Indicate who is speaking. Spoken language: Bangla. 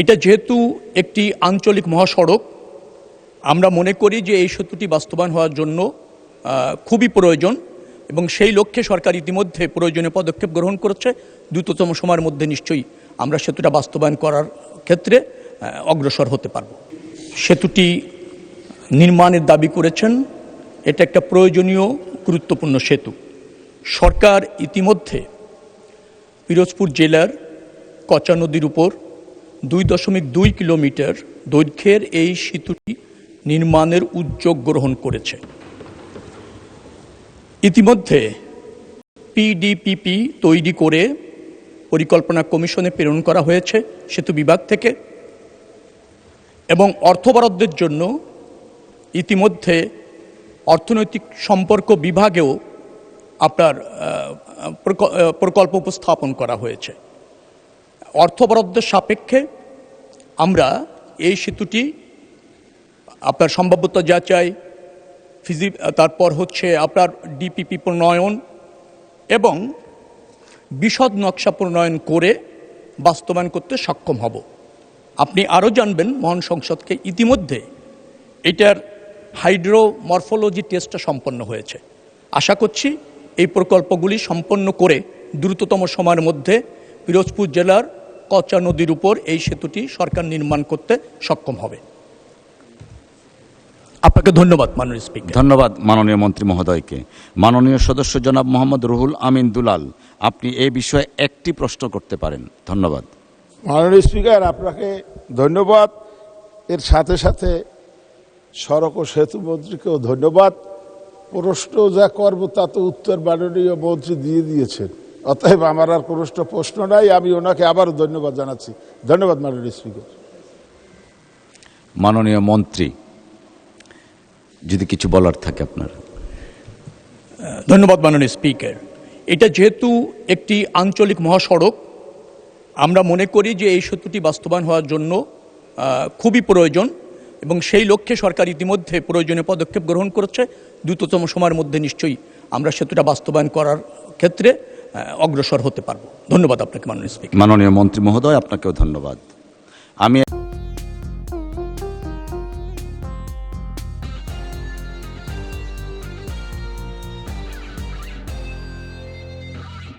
Speaker 1: এটা যেহেতু একটি আঞ্চলিক মহাসড়ক, আমরা মনে করি যে এই সেতুটি বাস্তবায়ন হওয়ার জন্য খুবই প্রয়োজন এবং সেই লক্ষ্যে সরকার ইতিমধ্যে প্রয়োজনীয় পদক্ষেপ গ্রহণ করেছে। দ্রুততম সময়ের মধ্যে নিশ্চয়ই আমরা সেতুটা বাস্তবায়ন করার ক্ষেত্রে অগ্রসর হতে পারব। সেতুটি নির্মাণের দাবি করেছেন, এটা একটা প্রয়োজনীয় গুরুত্বপূর্ণ সেতু। সরকার ইতিমধ্যে পিরোজপুর জেলার কচা নদীর উপর 2.2 কিলোমিটার দৈর্ঘ্যের এই সেতুটি নির্মাণের উদ্যোগ গ্রহণ করেছে। ইতিমধ্যে পিডিপিপি তৈরি করে পরিকল্পনা কমিশনে প্রেরণ করা হয়েছে সেতু বিভাগ থেকে, এবং অর্থ বরাদ্দের জন্য ইতিমধ্যে অর্থনৈতিক সম্পর্ক বিভাগেও আপনার প্রকল্প উপস্থাপন করা হয়েছে। অর্থ বরাদ্দের সাপেক্ষে আমরা এই সেতুটি আপনার সম্ভাব্যতা যাচাই, তারপর হচ্ছে আপনার ডিপিপি প্রণয়ন এবং বিশদ নকশা প্রণয়ন করে বাস্তবায়ন করতে সক্ষম হব। আপনি আরও জানবেন, মহান সংসদকে ইতিমধ্যে এটার হাইড্রোমরফোলজি টেস্টটা সম্পন্ন হয়েছে। আশা করছি এই প্রকল্পগুলি সম্পন্ন করে দ্রুততম সময়ের মধ্যে পিরোজপুর জেলার কচা নদীর উপর এই সেতুটি সরকার নির্মাণ করতে সক্ষম হবে। আপনাকে ধন্যবাদ মাননীয় স্পিকার।
Speaker 2: ধন্যবাদ মাননীয় মন্ত্রী মহোদয়কে। মাননীয় সদস্য জনাব মোহাম্মদ রুহুল আমিন দুলাল, আপনি এই বিষয়ে একটি প্রশ্ন করতে পারেন। ধন্যবাদ।
Speaker 3: মাননীয় স্পিকার, আপনাকে ধন্যবাদ। এর সাথে সাথে সড়ক ও সেতু মন্ত্রীকেও ধন্যবাদ। প্রশ্ন যা করব তা তো উত্তর মাননীয় মন্ত্রী দিয়ে দিয়েছেন, অতএব আমার আর কোনো প্রশ্ন নাই। আমি ওনাকে আবারও ধন্যবাদ জানাচ্ছি। ধন্যবাদ মাননীয় স্পিকার।
Speaker 2: মাননীয় মন্ত্রী, যদি কিছু বলার থাকে আপনার।
Speaker 1: ধন্যবাদ মাননীয় স্পিকার। এটা যেহেতু একটি আঞ্চলিক মহাসড়ক, আমরা মনে করি যে এই সেতুটি বাস্তবায়ন হওয়ার জন্য খুবই প্রয়োজন এবং সেই লক্ষ্যে সরকার ইতিমধ্যে প্রয়োজনীয় পদক্ষেপ গ্রহণ করেছে। দ্রুততম সময়ের মধ্যে নিশ্চয়ই আমরা সেতুটা বাস্তবায়ন করার ক্ষেত্রে অগ্রসর হতে পারব। ধন্যবাদ আপনাকে মাননীয় স্পিকার।
Speaker 2: মাননীয় মন্ত্রী মহোদয়, আপনাকেও ধন্যবাদ। আমি